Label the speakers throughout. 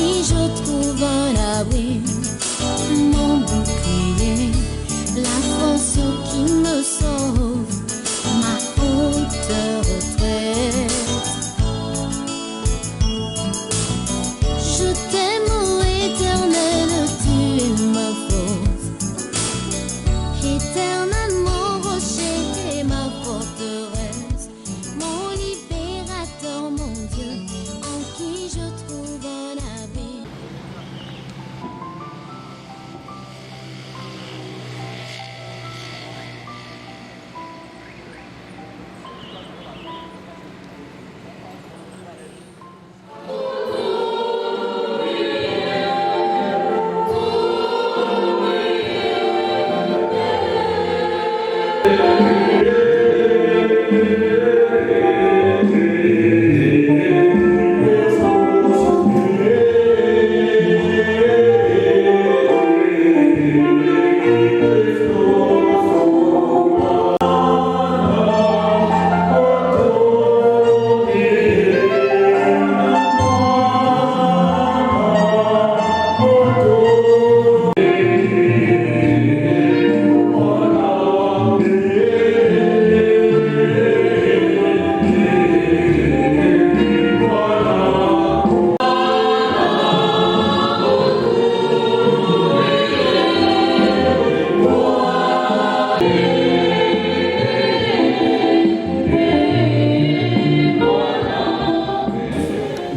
Speaker 1: qui je trouve un abri, mon bouclier, la force qui me sauve, ma haute retraite. Je t'aime, ô Éternel, tu es ma force, éternel mon rocher et ma forteresse, mon libérateur, mon Dieu, en qui je trouve un abri.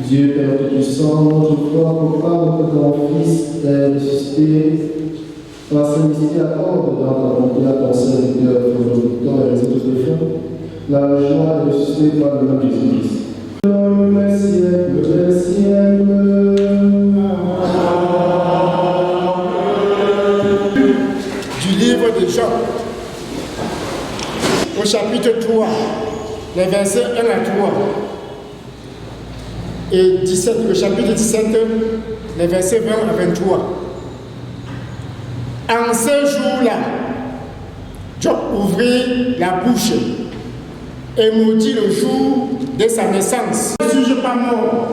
Speaker 2: Dieu Père Tout-Puissant, je crois au Père que ton Fils est ressuscité. Par ce mystère, accorde dans ta bonté à ton serviteur, ton docteur et les autres pécheurs, la joie de ressusciter par le nom de Jésus-Christ. Les siècles, les siècles.
Speaker 3: Du livre de Jean, au chapitre 3, les versets 1 à 3. Et 17, le chapitre 17, les versets 20 à 23. En ce jour-là, Job ouvrit la bouche et maudit le jour de sa naissance. Ne suis-je pas mort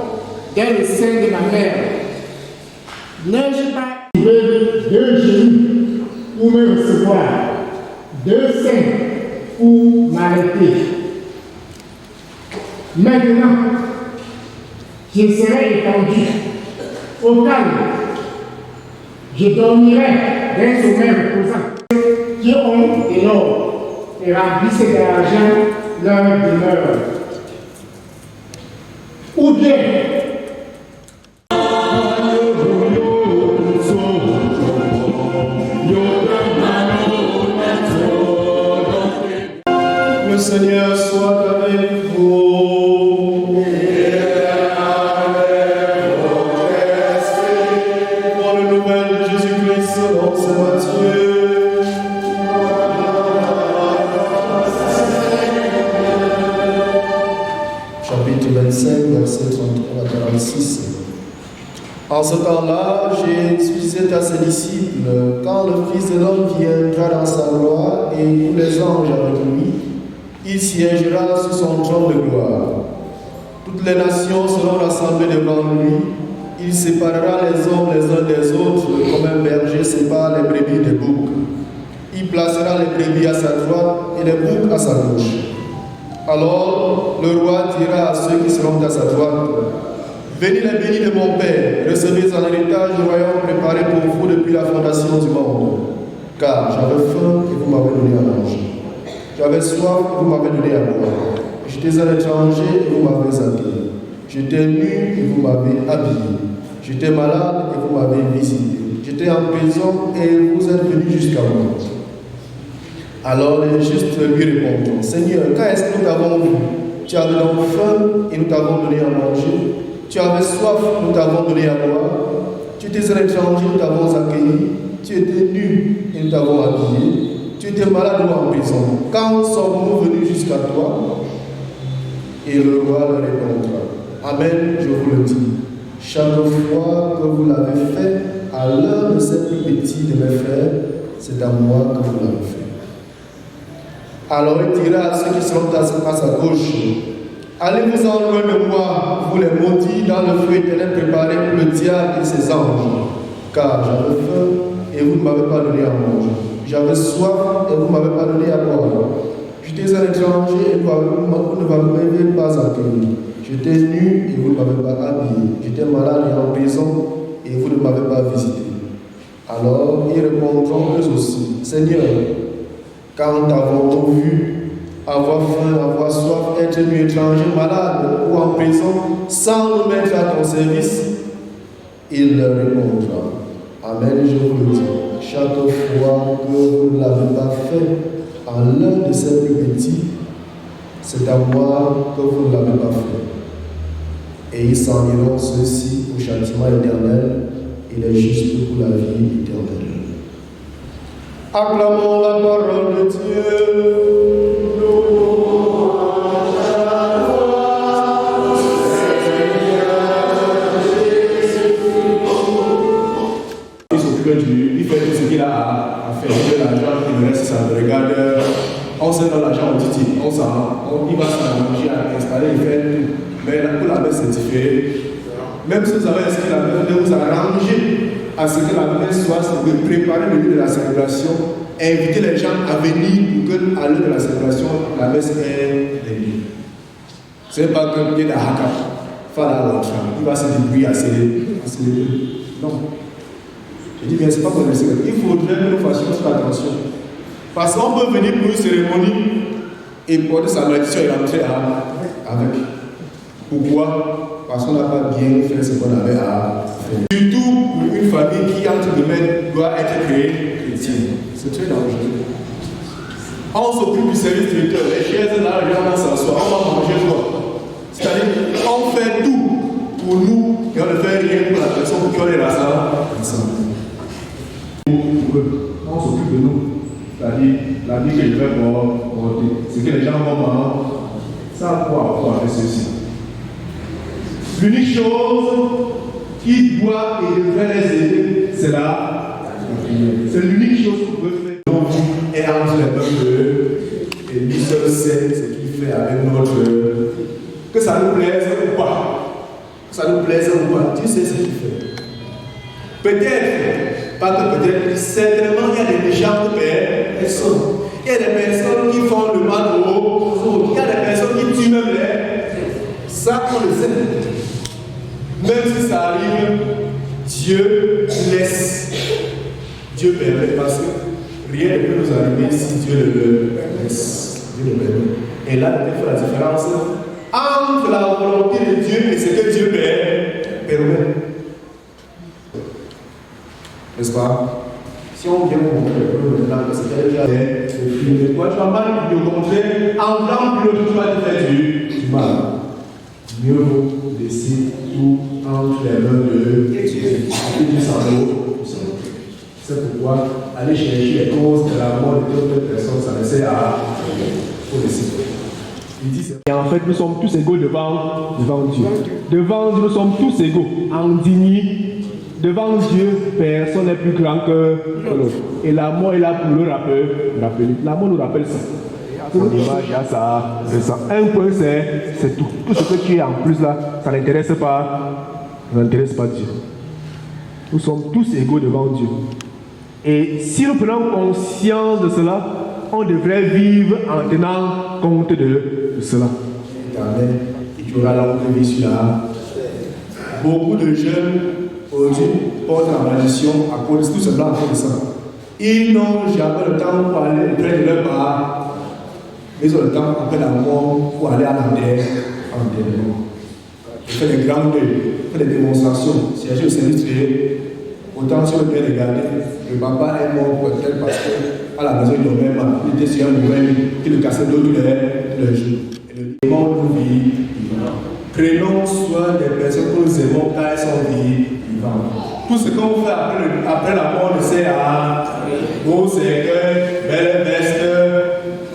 Speaker 3: dans le sein de ma mère? N'ai-je pas trouvé deux genoux pour me recevoir, deux seins pour m'arrêter? Maintenant, je serai étendu au calme. Je dormirai d'un sommeil reposant. Qui ont de l'or et remplissent d'argent leur demeure. Ou bien,
Speaker 2: Le Seigneur soit avec vous. Chapitre 25, verset 33 à 46. En ce temps-là, Jésus disait à ses disciples, quand le Fils de l'homme viendra dans sa gloire et tous les anges avec lui, il siégera sur son trône de gloire. Toutes les nations seront rassemblées devant lui. Il séparera les hommes les uns des autres, comme un berger sépare les brebis des boucs. Il placera les brebis à sa droite et les boucs à sa gauche. Alors le roi dira à ceux qui seront à sa droite, venez les bénis de mon Père, recevez en héritage le royaume préparé pour vous depuis la fondation du monde. Car j'avais faim et vous m'avez donné à manger. J'avais soif et vous m'avez donné à boire. J'étais un étranger et vous m'avez accueilli. J'étais nu et vous m'avez habillé. J'étais malade et vous m'avez visité. J'étais en prison et vous êtes venus jusqu'à moi. Alors les justes lui répondront, Seigneur, quand est-ce que nous t'avons vu? Tu avais donc faim et nous t'avons donné à manger. Tu avais soif, nous t'avons donné à boire. Tu étais un étranger, nous t'avons accueilli. Tu étais nu et nous t'avons habillé. Tu étais malade ou en prison. Quand sommes-nous venus jusqu'à toi? Et le roi leur répondra, Amen, je vous le dis. Chaque fois que vous l'avez fait à l'un de ces plus petits de mes frères, c'est à moi que vous l'avez fait. Alors il dira à ceux qui seront à sa gauche, Allez-vous-en loin de moi, vous les maudits, dans le feu éternel préparé pour le diable et ses anges. Car j'avais faim et vous ne m'avez pas donné à manger. J'avais soif et vous ne m'avez pas donné à boire. J'étais un étranger et vous ne m'avez pas accueilli. J'étais nu et vous ne m'avez pas habillé. J'étais malade et en prison et vous ne m'avez pas visité. Alors ils répondront eux aussi, Seigneur, quand avons-nous vu avoir faim, avoir soif, être nu, étranger, malade ou en prison, sans nous mettre à ton service? Il leur répondra, Amen, je vous le dis, chaque fois que vous ne l'avez pas fait à l'un de ces plus petits, c'est à moi que vous ne l'avez pas fait. Et ils s'en iront ceux-ci au châtiment éternel, il est juste pour la vie éternelle. Acclamons la parole de Dieu.
Speaker 4: Il fait tout ce qu'il a à faire. Il fait l'argent, il reste, ça le regarde. On sait dans l'argent, on dit, il va s'arranger à installer, il fait tout. Mais pour la messe certifiée, même si vous avez inscrit la messe, de vous arranger à ce que la messe soit, de préparer le lieu de la célébration, inviter les gens à venir pour qu'à l'heure de la célébration, la messe est libre. Ce n'est pas comme Dieu d'Ahaka, il va se débrouiller à célébrer. Non. Je dis bien, ce n'est pas pour le célébrer. Il faudrait que nous fassions toute attention. Parce qu'on peut venir pour une cérémonie et porter sa malédiction et rentrer avec. Pourquoi? Parce qu'on n'a pas bien fait ce qu'on avait à faire. Surtout pour une famille qui, entre guillemets, doit être créée chrétienne. C'est très dangereux. On s'occupe du service spirituel, les chaises là, les gens s'assoient, on va manger quoi? C'est-à-dire, on fait tout pour nous et on ne fait rien pour la personne pour qu'on ait la salle ensemble. On s'occupe de nous. C'est-à-dire, la vie que je vais porter, ce que les gens vont manger, ça quoi avec ceci. L'unique chose qui doit et devrait les aider, c'est la prière. C'est l'unique chose qu'on peut faire. Donc, et entre les peuples, et lui seul sait ce qu'il fait avec notre. Que ça nous plaise ou pas. Que ça nous plaise ou pas. Tu sais ce qu'il fait. Peut-être, pas que peut-être, certainement il y a des méchantes personnes. Il y a des personnes qui font le mal aux autres. Il y a des personnes qui tuent même les. Ça, on le sait. Même si ça arrive, Dieu laisse. Dieu permet parce que rien ne peut nous arriver si Dieu le laisse. Dieu le permet. Et là, il faut la différence entre la volonté de Dieu et ce que Dieu permet. N'est-ce pas? Si on vient montrer maintenant que c'est déjà fait, toi tu vas mal le montrer, en blanc, tu vas te faire du mal. Mieux vaut laisser tout entre les mains de Dieu. Et du sang. C'est pourquoi aller chercher les causes de la mort de d'autres personnes, ça ne sert à rien. Et en fait, nous sommes tous égaux devant Dieu. Devant Dieu, nous sommes tous égaux, en dignité. Devant Dieu, personne n'est plus grand que l'autre. Et la mort est là pour le rappeler. La mort nous rappelle ça. Son image, il y a ça, c'est ça. Un point, c'est tout. Tout ce que tu es en plus là, ça n'intéresse pas Dieu. Nous sommes tous égaux devant Dieu. Et si nous prenons conscience de cela, on devrait vivre en tenant compte de cela. Amen. Et tu auras la vie sur la. Beaucoup de jeunes aujourd'hui portent la malédiction à cause de tout cela, à cause de ça. Ils n'ont jamais le temps pour aller près de leur part. Ils ont le temps après la mort pour aller à l'enterrement. Ils font des grands deuils, ils font des démonstrations. Si j'ai au service tué, autant si on peut regarder, le papa est mort pour tel parce qu'à la maison il dormait mal. Il était sur un nouvel qui le cassait l'eau tous les jours. Et le démon nous vit vivant. Prenons soin des personnes que nous aimons car elles sont vivantes. Tout ce qu'on fait après la mort ne sert à beau cercueil, belle veste,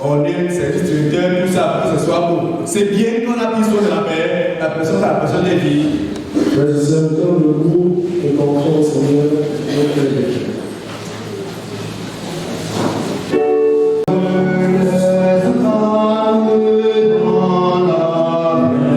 Speaker 4: on est service traiteur, tout ça, pour que ce soit beau. C'est bien qu'on a pris soin de la personne est vive. Frères et sœurs, donne le goût et confiance au Seigneur, notre Dieu.
Speaker 2: Dans la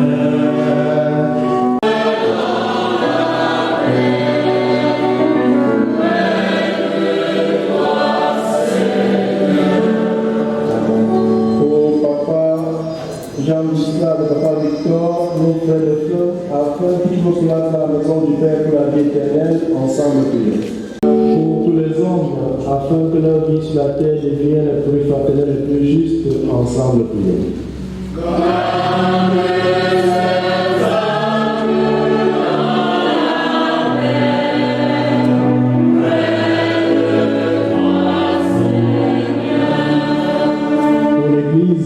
Speaker 5: afin qu'il vous place dans la maison du Père pour la vie éternelle, ensemble prions. Pour tous les hommes, afin que leur vie sur la terre devienne le plus fraternel et le plus juste, ensemble prions.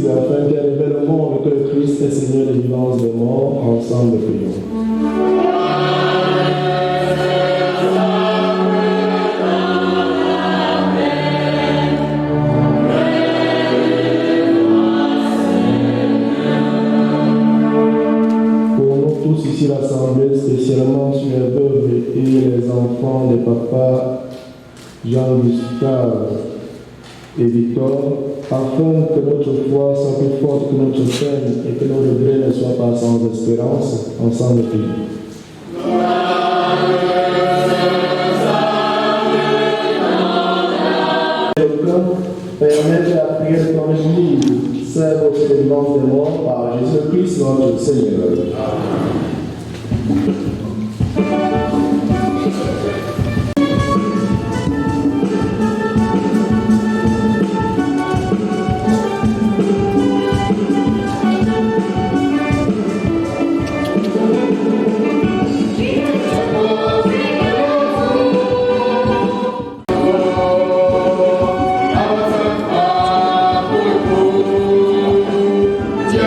Speaker 5: Afin qu'elle révèle au monde que le Christ est Seigneur des vivants des morts, ensemble prions. Pour nous tous ici rassemblés, spécialement sur les veuves et les enfants des papas Jean-Gustave et Victor, afin que notre foi soit plus forte que notre peine et que nos regrets ne soient pas sans espérance, ensemble prions. Permettez la prière de ton Église, serve au délivrance des morts par Jésus-Christ notre Seigneur.
Speaker 3: Dieu,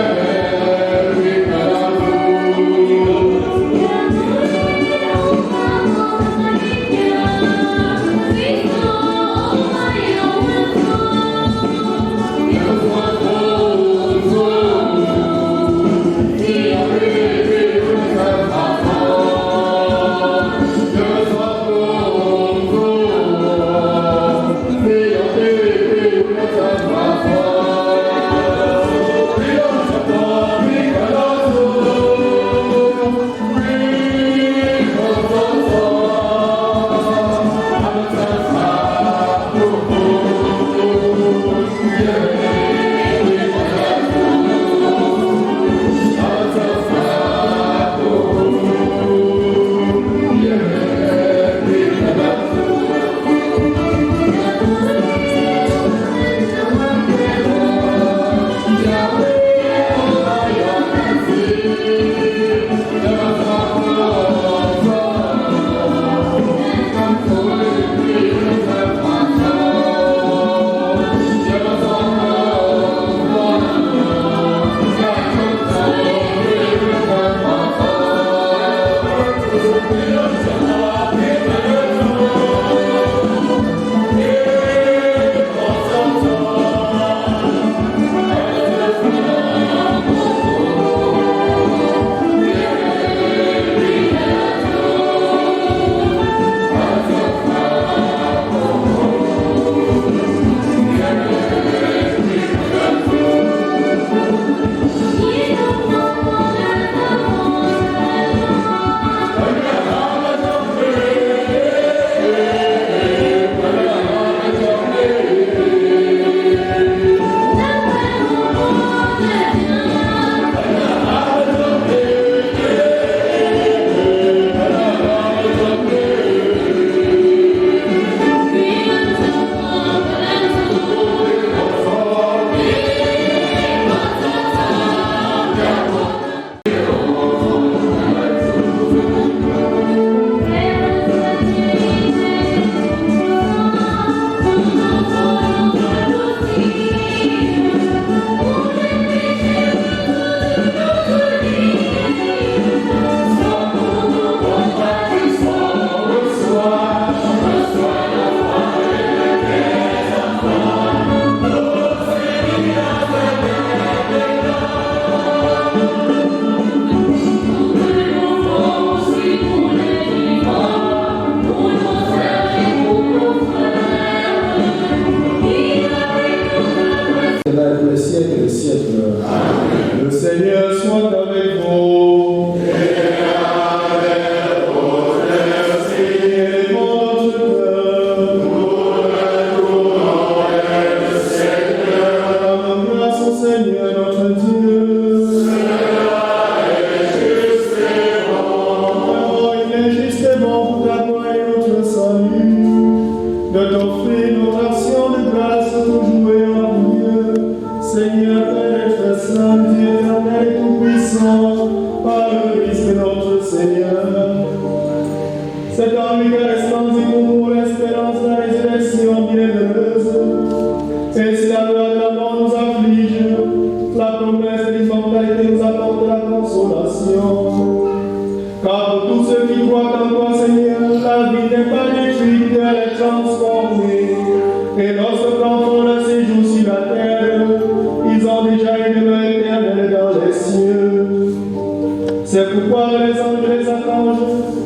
Speaker 5: C'est pourquoi les anges et les archanges,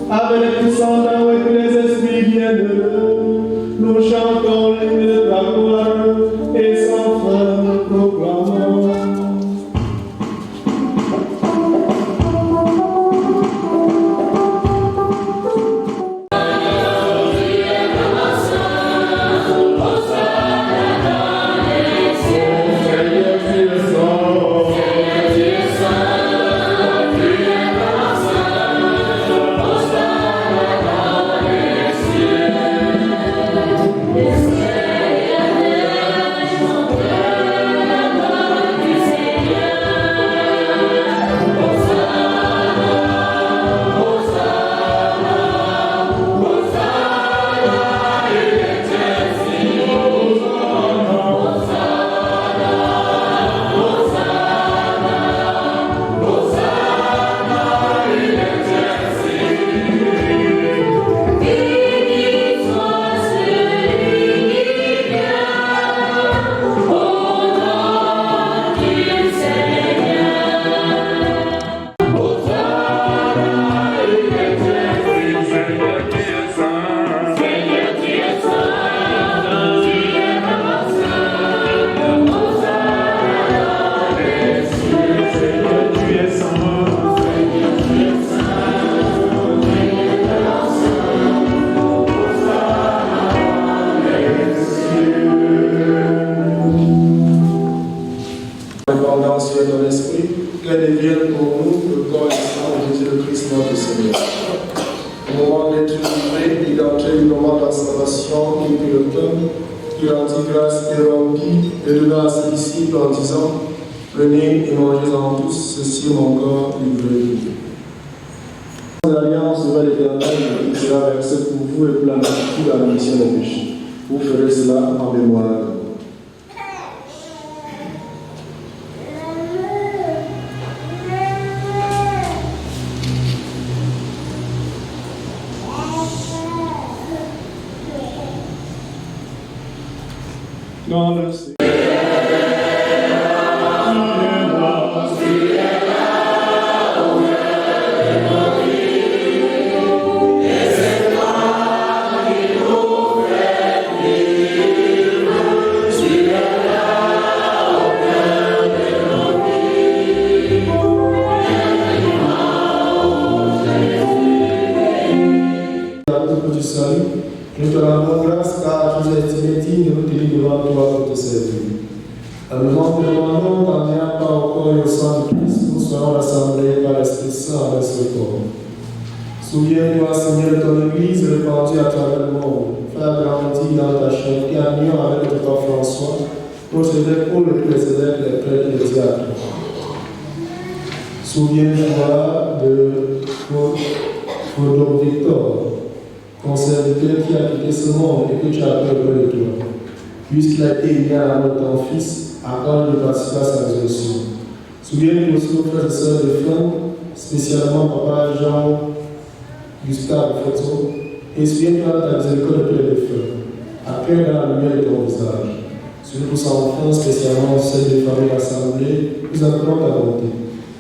Speaker 5: avec les puissants et tous les esprits bienheureux, nous chantons l'hymne de ta gloire et sans fin nous proclamons. Ton esprit, qu'elle devienne pour nous le corps et le sang de Jésus-Christ notre Seigneur. Au moment d'être livré, il a entré le moment de la salvation, il prit le pain, il rendit grâce et rompit, et donna à ses disciples en disant, prenez et mangez-en tous, ceci est mon corps livré pour vous. L'alliance de l'Éternel qui sera versée pour vous et pour la multitude à la mission des péchés. Vous ferez cela en mémoire de moi. Dans le ciel. Du salut, nous te rendons grâce car tu es estimé digne de nous tenir devant toi pour te servir. Alors nous te demandons qu'en ayant part au corps et au sang de Christ, nous soyons rassemblés par l'Esprit Saint avec ce corps. Souviens-toi, Seigneur, de ton Église répandue à travers le monde. Fais-la grandir dans ta charité en union avec notre père François, notre évêque Paul et tous les évêques, les prêtres et les diacres. Souviens-toi de notre Victor, ton serviteur qui a quitté ce monde et que tu as pris auprès de toi. Puisqu'il a été élevé à la mort de ton Fils, accorde de participer à sa résurrection. Souviens-nous aussi nos frères et sœurs de flamme, spécialement Papa Jean-Gustave Foto, et souviens-toi de ta miséricorde de tous les défunts. Accueille dans la lumière de ton visage. Souviens pour son enfant, spécialement celle des familles assemblées, nous appelons ta bonté.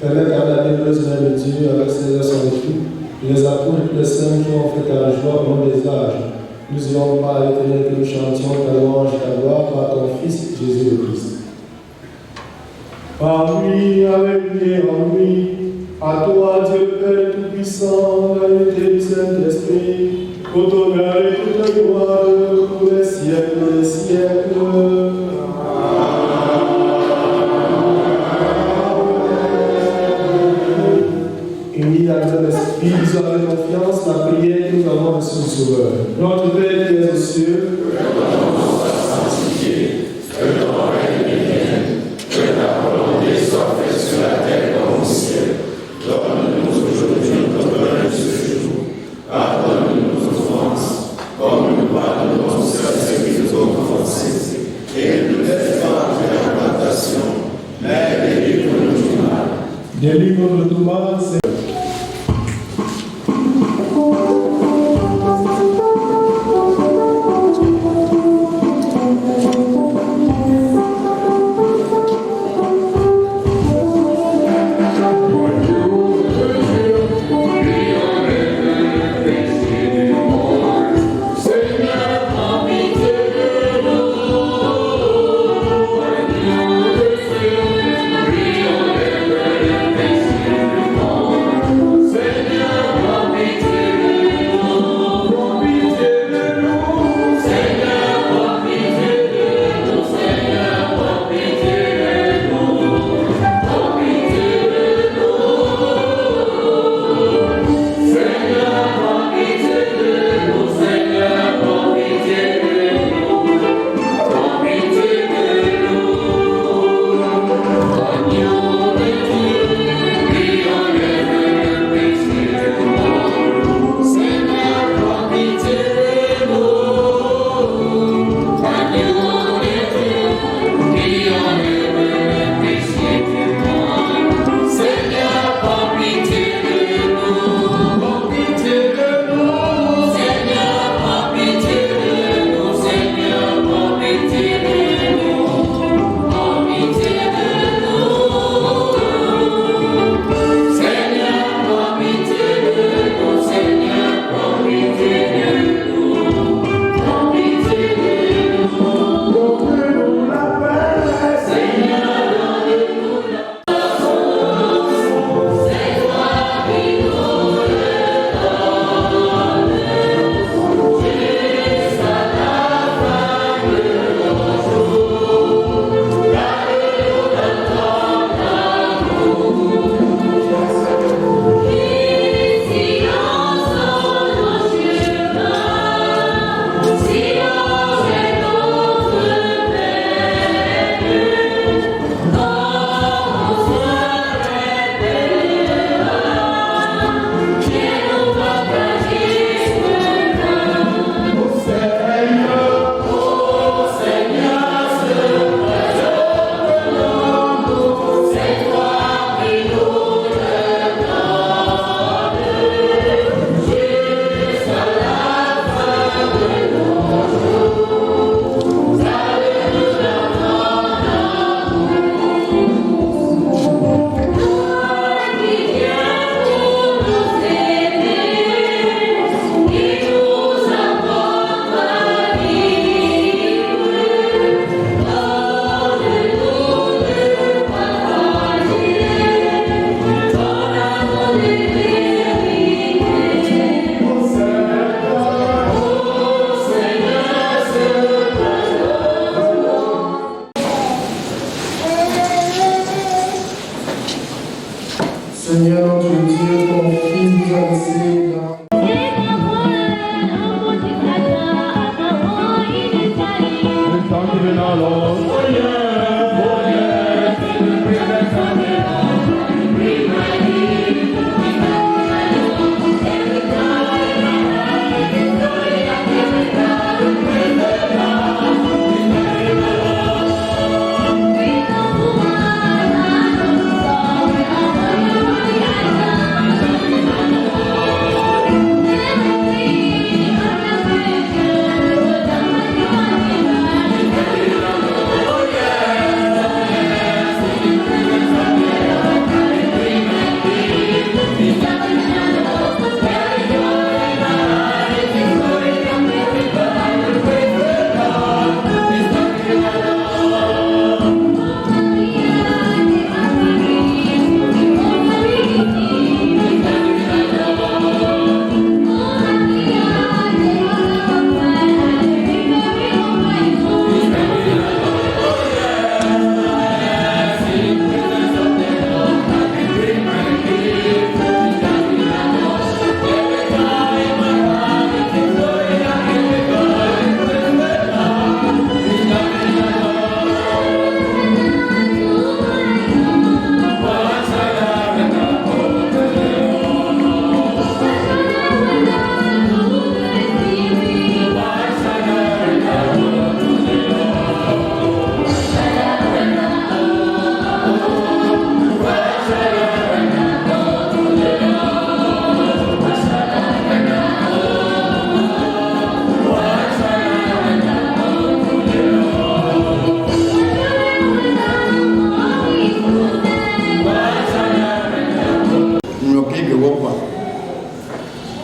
Speaker 5: Permets qu'à la bienheureuse mère de Dieu, avec ses œuvres son époux, et les apôtres et tous les saints qui ont fait ta joie au long des âges, nous irons par l'Éternel que nous chantions ta louange et ta gloire par ton Fils Jésus le Christ. Par lui, avec lui et en lui, à toi Dieu Père Tout-Puissant, la unité du Saint-Esprit, pour honneur et toute gloire pour les siècles des siècles. Unis à l'Esprit, nous avons confiance, la prière que nous avons reçue du Sauveur. Notre Père qui es aux cieux, que ton nom soit sanctifié, que ton règne vienne, que ta volonté soit faite sur la terre comme au ciel. Donne-nous aujourd'hui notre pain de ce jour. Pardonne-nous nos offenses, comme nous pardonnons ceux qui nous ont offensés. Et ne nous laisse pas entrer en tentation, mais délivre-nous du mal. Délivre-nous du mal, Seigneur.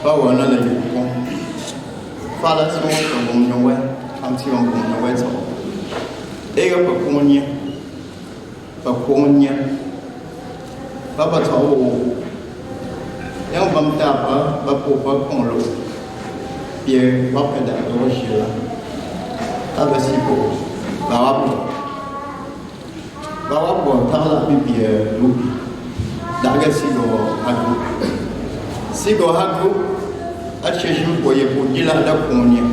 Speaker 6: bawa na la yuko fala so ko bom nyowe am ti on bom nyowe so e ga pa konya baba tawo yang bam ta ba po ba kon lo pie ba pe da do shila ta ba si ko ba wa ta la bi pie lu da ga si go hagu a che ju ko ye ko dila da konya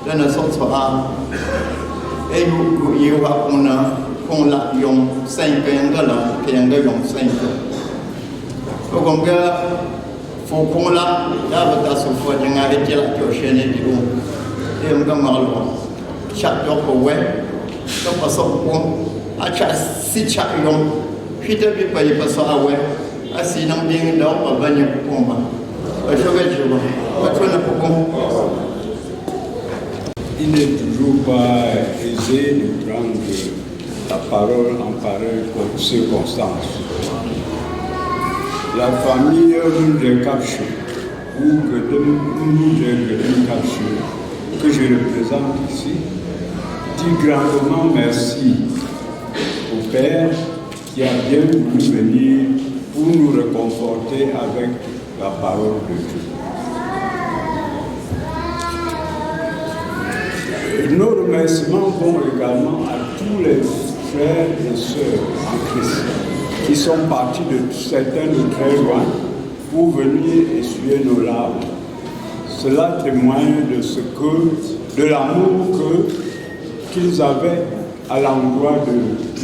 Speaker 6: da na so so a e yu ye wa kona kon la yong 5 nga la ke nga yong 5 ko gonga fo kon la da ba ta so fo nga e tela ko shene di o e nga malo cha do ko we to pa so ko a cha si cha yong hita bi pa ye pa so a we a si nang ding da pa ba ni ko ba a so ga ju ba to na ko
Speaker 7: il n'est toujours pas aisé de prendre la parole en pareille circonstance. La famille de Capchou, ou de Capchou, que je représente ici, dit grandement merci au Père qui a bien voulu venir pour nous réconforter avec la parole de Dieu. Nos remerciements vont également à tous les frères et sœurs en Christ qui sont partis de certains de très loin pour venir essuyer nos larmes. Cela témoigne de l'amour qu'ils avaient à l'endroit de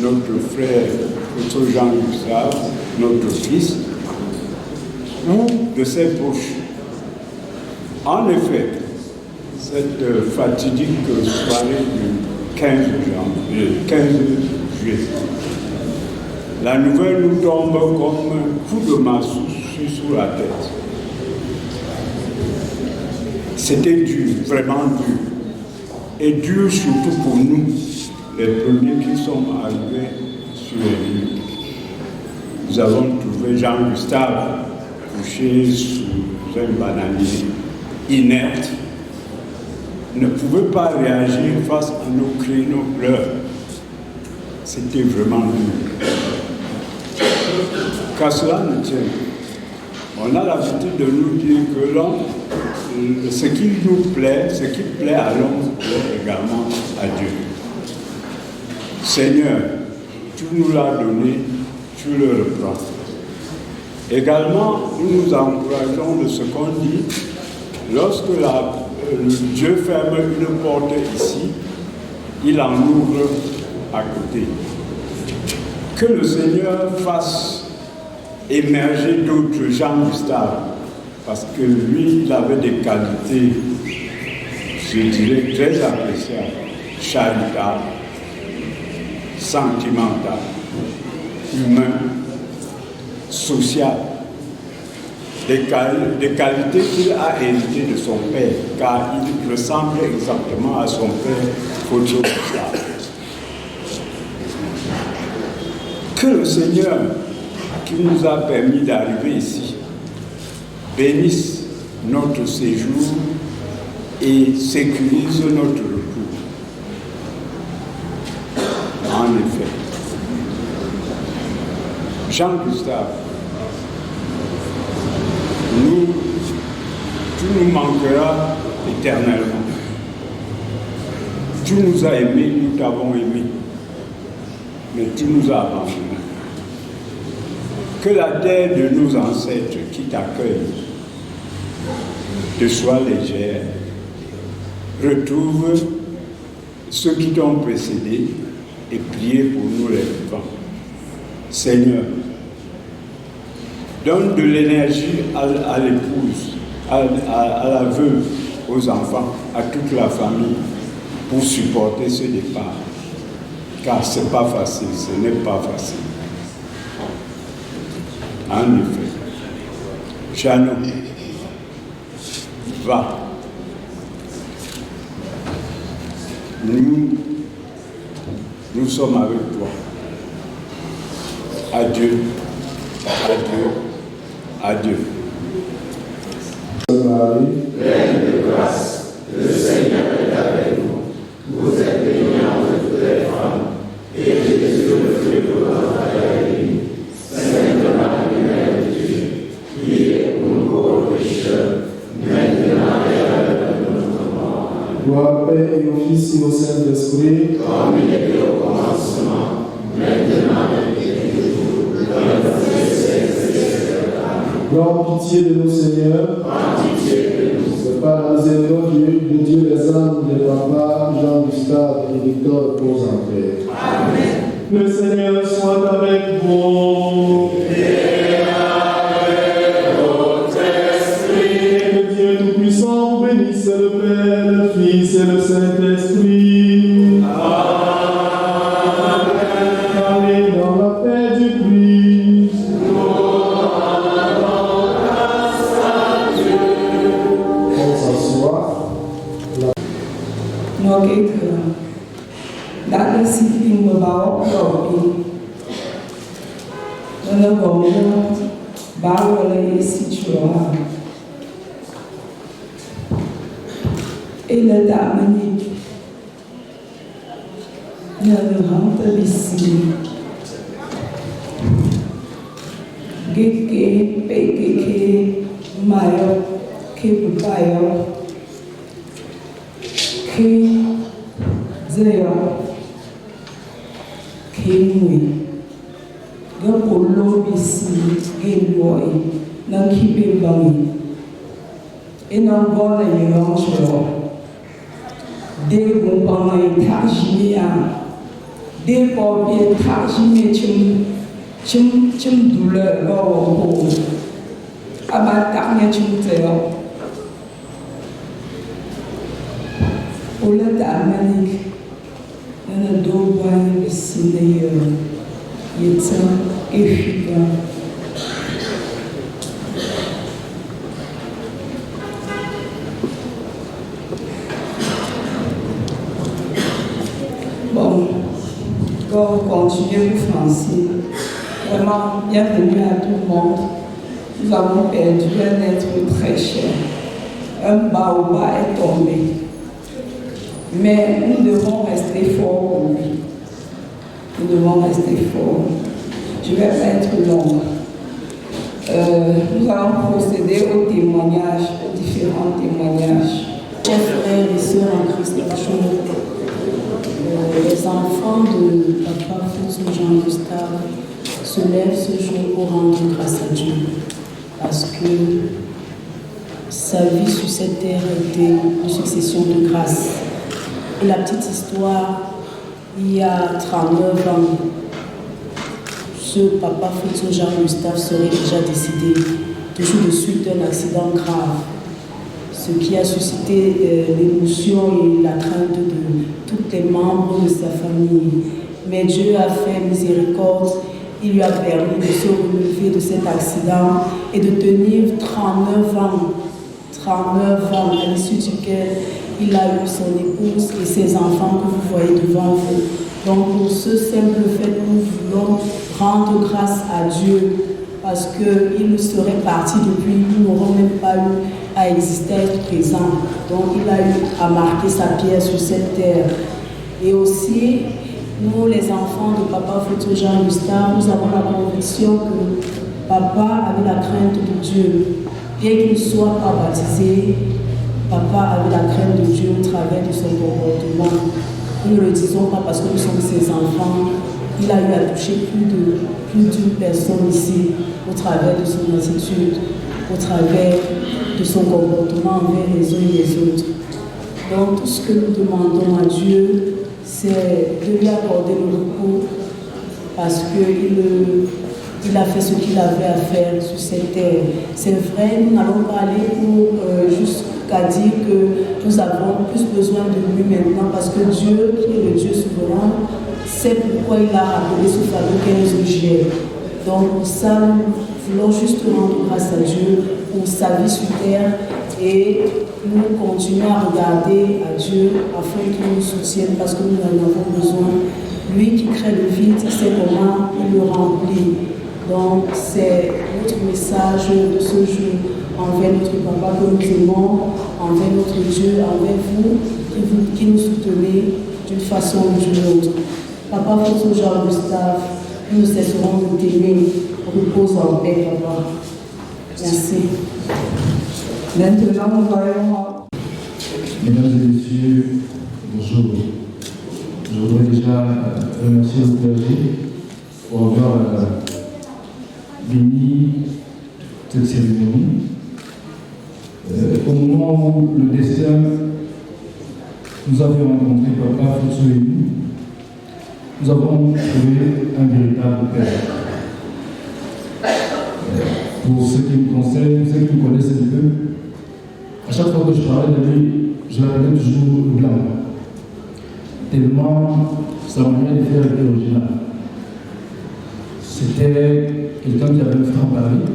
Speaker 7: notre frère, notre Jean-Gustave, notre fils, ou de ses proches. En effet, cette fatidique soirée du 15 juillet, la nouvelle nous tombe comme un coup de massue sur la tête. C'était dur, vraiment dur. Et dur surtout pour nous, les premiers qui sommes arrivés sur les lieux. Nous avons trouvé Jean-Gustave couché sous un bananier, inerte, ne pouvait pas réagir face à nos cris, nos pleurs. C'était vraiment dur. Qu'à cela ne tienne, on a l'habitude de nous dire que l'homme, ce qui nous plaît, ce qui plaît à l'homme, plaît également à Dieu. Seigneur, tu nous l'as donné, tu le reprends. Également, nous nous encourageons de ce qu'on dit, lorsque Dieu ferme une porte ici, il en ouvre à côté. Que le Seigneur fasse émerger d'autres Jean-Gustave, parce que lui, il avait des qualités, je dirais, très appréciables, charitables, sentimentales, humaines, sociales. Des qualités qu'il a héritées de son père, car il ressemble exactement à son père, Kojo Gustave. Que le Seigneur, qui nous a permis d'arriver ici, bénisse notre séjour et sécurise notre retour. En effet, Jean-Gustave, tu nous manqueras éternellement. Tu nous as aimés, nous t'avons aimés, mais tu nous as abandonnés. Que la terre de nos ancêtres qui t'accueille te soit légère, retrouve ceux qui t'ont précédé et priez pour nous les vivants. Seigneur, donne de l'énergie à l'épouse, à la veuve, aux enfants, à toute la famille pour supporter ce départ. Car ce n'est pas facile, ce n'est pas facile. En effet, Chano, va. Nous sommes avec toi. Adieu, adieu, adieu.
Speaker 5: Marie,
Speaker 8: pleine de grâce, le Seigneur est avec nous. Vous êtes bénie entre toutes les femmes, et Jésus, le fruit de votre entrailles, Sainte Marie, Mère de Dieu, priez pour nous pauvres pécheurs, maintenant et à l'heure de notre mort.
Speaker 5: gloire au Père et au Fils et au Saint-Esprit,
Speaker 8: comme il était au commencement, maintenant et toujours, dans les siècles.
Speaker 5: Grand pitié de nous, Seigneur. C'est par la miséricorde de Dieu, les âmes des papas Jean-Gustave et Victor pour en paix.
Speaker 8: Amen.
Speaker 5: Le Seigneur soit avec vous.
Speaker 8: Et avec votre esprit.
Speaker 5: Que Dieu Tout-Puissant vous bénisse, le Père, le Fils et le Saint-Esprit.
Speaker 8: Amen.
Speaker 5: Allez dans la paix du Christ.
Speaker 9: Đã được xin tin và báo đầu tiên nó gồm báo vào lấy sĩ chúa et là đã mani nhờ được hóng tới bị xì ghê bê mayo kê bayo kê Zéo, Kimwe, Gapolo Bissi, Gilboy, Nankibe Bami, et Nangola Yoncho, des Gompama Tajimia, des Bobby Tajimé Chum douleur, oh, Abatanya Chumteo, Ola Damanic. Nana doba bisileyo yetsa efika bon on continue le français. Vraiment bienvenue à tout le monde. Nous avons perdu un être très cher. Un baobab est tombé. Mais nous devons rester forts pour lui. Nous devons rester forts. Je vais pas être longue. Nous allons procéder aux témoignages, aux différents témoignages.
Speaker 10: Chers frères et sœurs en Christ, les enfants de Papa Foutsou Jean-Gustave se lèvent ce jour pour rendre grâce à Dieu. Parce que sa vie sur cette terre était une succession de grâces. Et la petite histoire, il y a 39 ans, ce Papa Foutsou Jean-Gustave serait déjà décédé, toujours de suite d'un accident grave, ce qui a suscité l'émotion et la crainte de tous les membres de sa famille. Mais Dieu a fait miséricorde, il lui a permis de se relever de cet accident et de tenir 39 ans, à l'issue duquel il a eu son épouse et ses enfants que vous voyez devant vous. Donc pour ce simple fait, nous voulons rendre grâce à Dieu parce qu'il serait parti depuis, nous n'aurons même pas eu à exister, à être présent. Donc il a eu à marquer sa pierre sur cette terre. Et aussi, nous les enfants de Papa Foutsou Jean-Gustave, nous avons la conviction que Papa avait la crainte de Dieu. Bien qu'il ne soit pas baptisé, Papa avait la crainte de Dieu au travers de son comportement. Nous ne le disons pas parce que nous sommes ses enfants. Il a eu à toucher plus d'une personne ici au travers de son attitude, au travers de son comportement envers les uns et les autres. Donc tout ce que nous demandons à Dieu, c'est de lui accorder le repos parce qu'il a fait ce qu'il avait à faire sur cette terre. C'est vrai, nous n'allons pas aller pour jusqu'à dire que nous avons plus besoin de lui maintenant parce que Dieu, qui est le Dieu souverain, sait pourquoi il a rappelé ce fameux 15 juillet. Donc pour ça, nous voulons juste rendre grâce à Dieu pour sa vie sur terre et nous continuer à regarder à Dieu afin qu'il nous soutienne parce que nous en avons besoin. Lui qui crée le vide, il sait comment il le remplit. Donc c'est notre message de ce jour. envers notre papa que nous aimons, envers notre Dieu, envers vous qui nous soutenez d'une façon ou d'une autre. Papa François Jean-Gustave, nous cesserons de t'aimer. Repose en paix, papa. Merci.
Speaker 9: Maintenant, nous voyons.
Speaker 5: Mesdames et messieurs, bonjour. Je voudrais déjà remercier le clergé pour avoir béni cette cérémonie. Au moment où le destin nous avait rencontré papa François et nous avons trouvé un véritable père. Pour ceux qui me concernent, ceux qui me connaissent un peu, à chaque fois que je parlais de lui, je l'appelais toujours blanc. Tellement sa manière de faire était originale. C'était quelqu'un qui avait un franc parler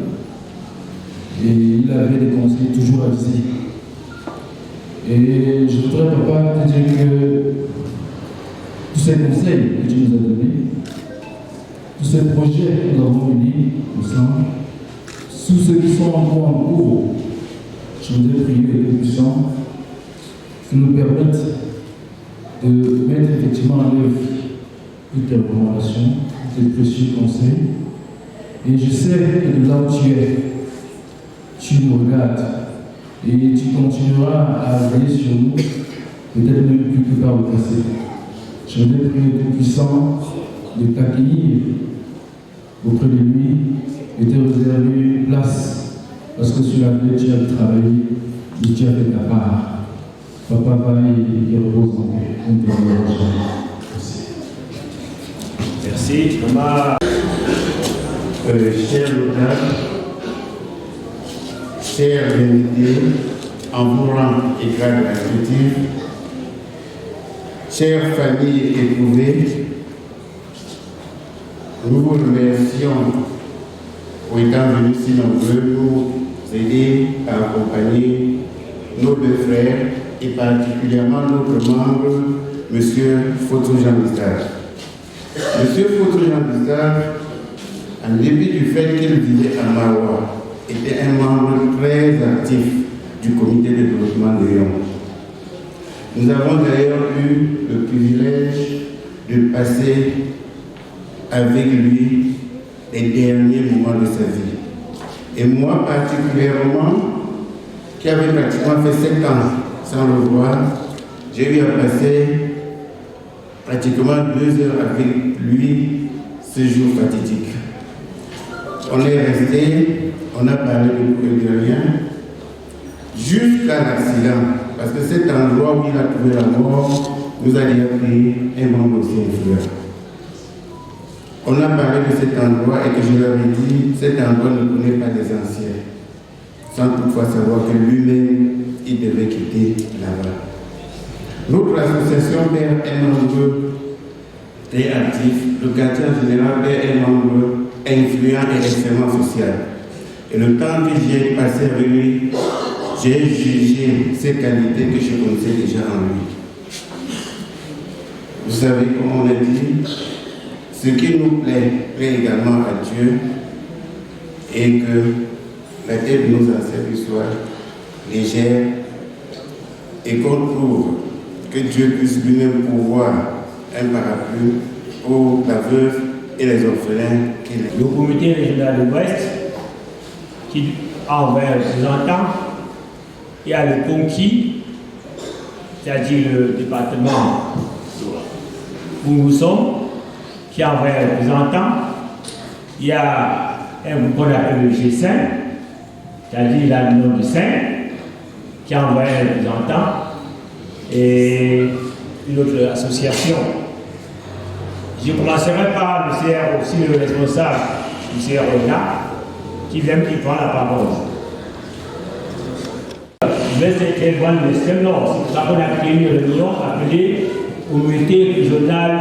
Speaker 5: et il avait des conseils toujours avisés. Et je voudrais, papa, te dire que tous ces conseils que tu nous as donnés, tous ces projets que nous avons unis ensemble, tous ceux qui sont encore en cours, je voudrais prier le Dieu puissant qui nous permettent de mettre effectivement en œuvre toutes tes recommandations, tes précieux conseils. Et je sais que de là où tu es, tu nous regardes et tu continueras à veiller sur nous, peut-être même plus que par le passé. Je voudrais prier le Dieu puissant de t'accueillir auprès de lui et te réserver une place. Parce que sur laquelle tu as travaillé et tu as fait ta part. Papa va et repose en paix.
Speaker 11: Merci. Maman.
Speaker 12: Chers notables, chers invités, en vos rangs et grades de la culture, chères familles éprouvées, nous vous remercions pour étant venus si nombreux nous aider à accompagner nos deux frères et particulièrement notre membre, M. Foto Jean-Gustave. M. Foto Jean-Gustave, en dépit du fait qu'il vivait à Marois, était un membre très actif du comité de développement de Lyon. Nous avons d'ailleurs eu le privilège de passer avec lui les derniers moments de sa vie. Et moi particulièrement, qui avait pratiquement fait 7 ans sans le voir, j'ai eu à passer pratiquement 2 heures avec lui ce jour fatidique. On est resté, on a parlé de rien, jusqu'à l'accident, parce que cet endroit où il a trouvé la mort nous a déjà pris un membre aussi influent. On a parlé de cet endroit et que je leur ai dit, cet endroit ne connaît pas les anciens, sans toutefois savoir que lui-même, il devait quitter là-bas. Notre association perd un membre très actif, le quartier en général perd un membre influent et extrêmement social. Et le temps que j'ai passé avec lui, j'ai jugé ces qualités que je connaissais déjà en lui. Vous savez, comme on l'a dit, ce qui nous plaît également à Dieu et que la tête de nos ancêtres soit légère et qu'on trouve que Dieu puisse lui-même pourvoir un parapluie pour la veuve et les orphelins qu'il est.
Speaker 11: Le comité régional de l'Ouest qui a envoyé un représentant, il y a le conquis, c'est-à-dire le département où nous sommes, qui a envoyé un représentant. Il y a un groupe qu'on appelle le G5, c'est-à-dire la l'union de 5, qui a envoyé un représentant, et une autre association. Je commencerai par le CR, aussi le responsable du CRONA, qui prend la parole. Je vais être loin de l'extrême nord. C'est pour ça qu'on a créé une réunion appelée Comité régional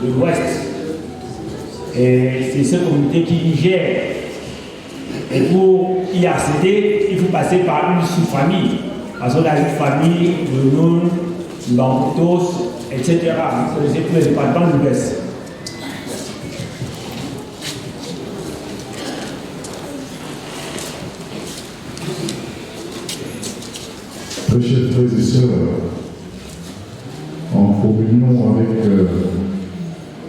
Speaker 11: de l'Ouest. Et c'est ce comité qui gère. Et pour y accéder, il faut passer par une sous-famille. Parce qu'on a une famille de Noun, Lampetos, etc. Vous connaissez tous les départements de l'Ouest.
Speaker 13: Très chers frères et sœurs, en communion avec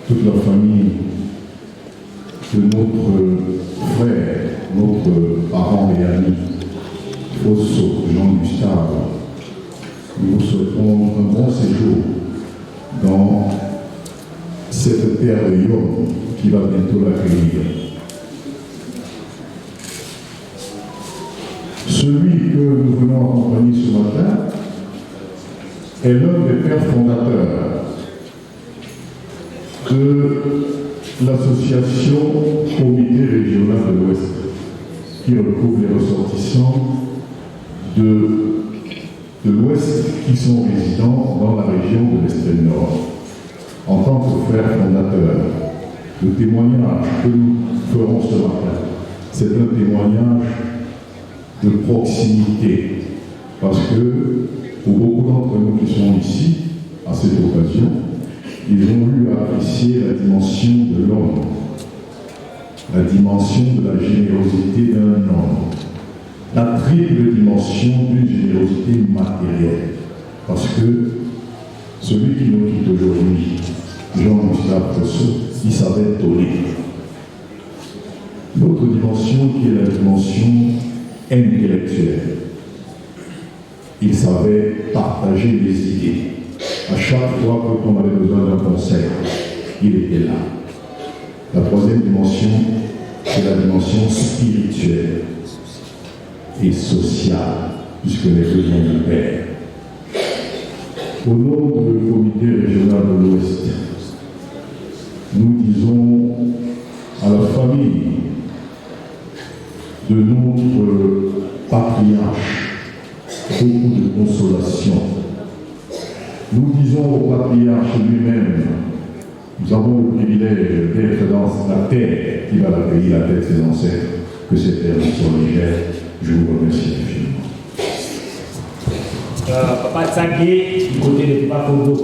Speaker 13: toute la famille de notre frère, notre parent et ami, Fosso Jean-Gustave, nous vous souhaitons un bon séjour dans cette terre de Yom qui va bientôt l'accueillir. Celui que nous venons accompagner ce matin est l'un des pères fondateurs de l'association Comité régional de l'Ouest, qui regroupe les ressortissants de l'Ouest qui sont résidents dans la région de l'Extrême Nord. En tant que frère fondateur, le témoignage que nous ferons ce matin, c'est un témoignage de proximité, parce que pour beaucoup d'entre nous qui sont ici, à cette occasion, ils ont eu à apprécier la dimension de l'homme, la dimension de la générosité d'un homme, la triple dimension d'une générosité matérielle, parce que celui qui nous quitte aujourd'hui, Jean-Gustave Fosso, il savait donner. L'autre dimension qui est la dimension intellectuelle. Il savait partager les idées. À chaque fois qu'on avait besoin d'un conseil, il était là. La troisième dimension, c'est la dimension spirituelle et sociale, puisque les deux sont du Père. Au nom du Comité régional de l'Ouest, nous disons à la famille de notre patriarche beaucoup de consolation. Nous disons au patriarche lui-même, nous avons le privilège d'être dans la terre qui va l'accueillir, la terre de ses ancêtres, que cette terre nous soit légère. Je vous remercie infiniment.
Speaker 11: Papa Tsagé, du côté de Papa Kondo.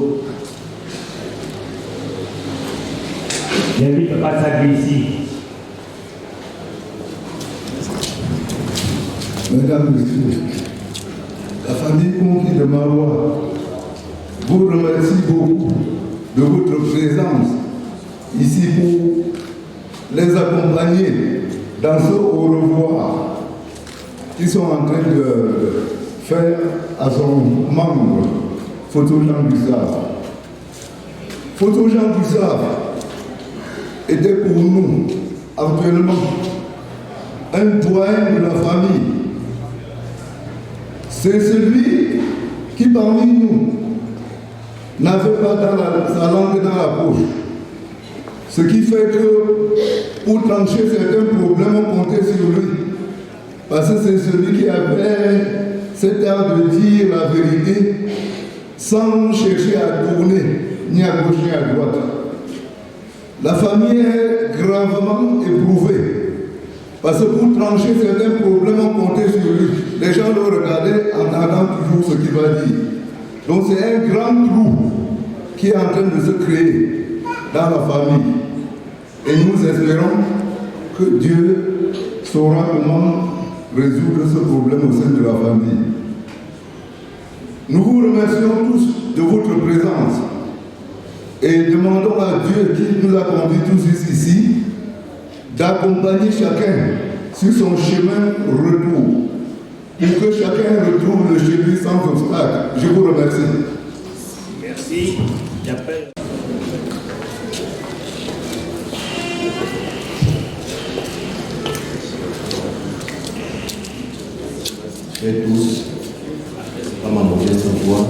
Speaker 11: J'invite Papa Tsagé ici.
Speaker 14: Mesdames, Messieurs, la famille conquise de Marois vous remercie beaucoup de votre présence ici pour les accompagner dans ce au revoir qu'ils sont en train de faire à son membre, Fosso Jean-Gustave. Fosso Jean-Gustave était pour nous actuellement un doyen de la famille. C'est celui qui parmi nous n'avait pas sa langue dans la poche. Ce qui fait que pour trancher certains problèmes, on comptait sur lui. Parce que c'est celui qui avait cet art de dire la vérité sans chercher à tourner ni à gauche ni à droite. La famille est gravement éprouvée. Parce que pour trancher certains problèmes, on comptait sur lui. Les gens le regardaient en attendant toujours ce qu'il va dire. Donc c'est un grand trou qui est en train de se créer dans la famille. Et nous espérons que Dieu saura comment résoudre ce problème au sein de la famille. Nous vous remercions tous de votre présence et demandons à Dieu qui nous a conduits tous ici d'accompagner chacun sur son chemin retour pour que chacun retrouve le chemin sans obstacle. Je vous remercie.
Speaker 11: Merci. J'appelle.
Speaker 12: Chers tous, à ma modeste voix,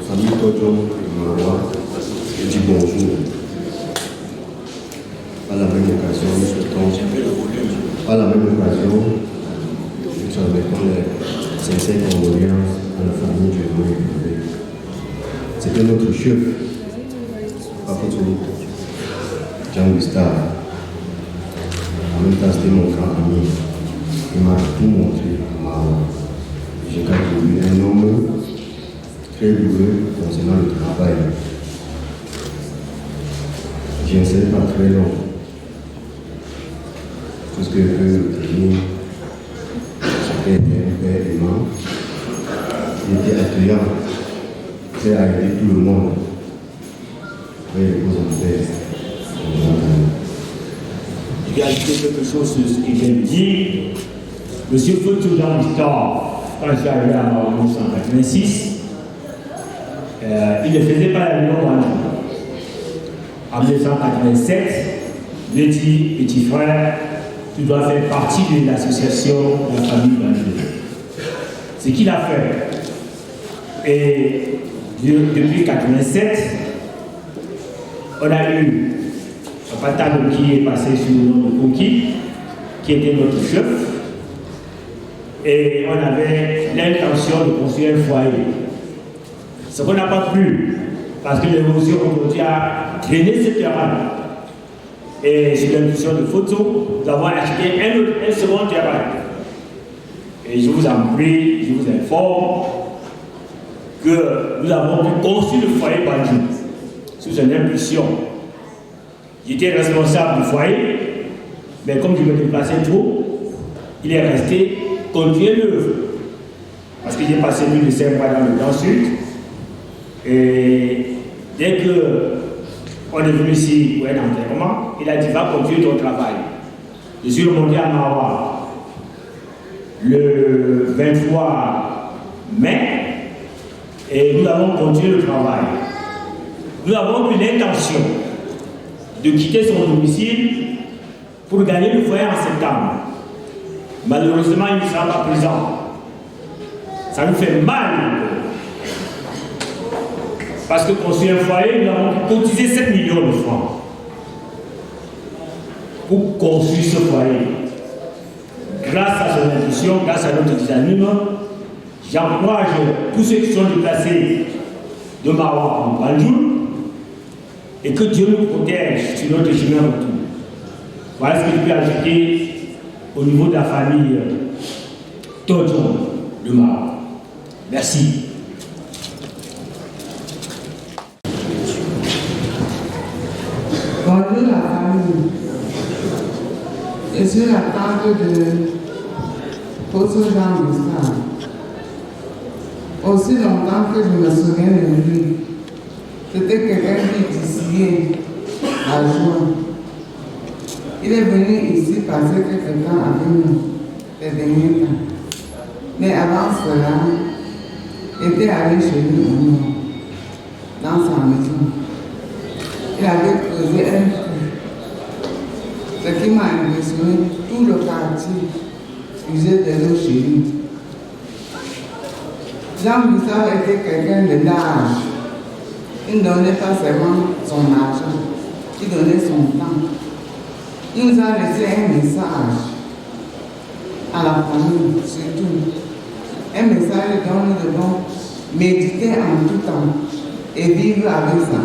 Speaker 12: famille Todjo et Marois, je dis bonjour. Par la même occasion, nous souhaitons, par la même occasion, nous transmettons les sincères condoléances à la famille du roi et du. C'était notre chef, Papa Jean-Gustave. En même temps, c'était mon grand ami. Il m'a tout montré à Marois. J'ai trouvé un homme très doué concernant le travail. Je ne sais pas très long. Tout ce que je peux retenir, c'était un père aimant, qui était accueillant, prêt à aider tout le monde. Oui, les causes en paix.
Speaker 11: Je vais ajouter quelque chose sur ce qu'il vient de dire. Monsieur Foto dans l'histoire, quand je suis arrivé en 1986, il ne faisait pas la Lyon en 1987, il dit, petit frère, tu dois faire partie de l'association de la famille Banjul. Ce qu'il a fait. Et depuis 1987, on a eu un patable qui est passé sous le nom de Konki, qui était notre chef. Et on avait l'intention de construire un foyer. Ce qu'on n'a pas pu, parce que l'évolution aujourd'hui a drainé ce terrain. Et sur l'impulsion de Photo, nous avons acheté un second terrain. Et je vous en prie, je vous informe que nous avons pu construire le foyer Banjul sous une impulsion. J'étais responsable du foyer, mais comme je me déplaçais trop, il est resté continuer l'œuvre. Parce que j'ai passé plus de 5 mois dans le Grand Sud. Et dès qu'on est venu ici pour un enterrement, il a dit va continuer ton travail. Je suis remonté à Maroua le 23 mai et nous avons continué le travail. Nous avons eu l'intention de quitter son domicile pour gagner le foyer en septembre. Malheureusement, il ne sera pas présent. Ça nous fait mal. Parce que construire un foyer, nous avons cotisé 7 millions de francs pour construire ce foyer. Grâce à son impulsion, grâce à notre dynamisme, j'encourage tous ceux qui sont déplacés de Maroua en Banjul et que Dieu nous protège sur notre chemin retour. Voilà ce que je peux ajouter au niveau de la famille Todjon de Maroua. Merci.
Speaker 9: Bonjour la famille. Je suis la tante de Poso Jean Gustave. Aussi longtemps que je me souviens de lui, c'était quelqu'un qui d'ici à juin. Il est venu ici passer quelques temps avec nous, les derniers temps. Mais avant cela, il était allé chez lui au nord, dans sa maison. Il avait creusé un trou. Ce qui m'a impressionné, tout le quartier usait de l'eau chez lui. Jean Gustave était quelqu'un de large. Il ne donnait pas seulement son argent, il donnait son temps. Il nous a laissé un message à la famille, surtout. Un message dont nous devons méditer en tout temps et vivre avec ça.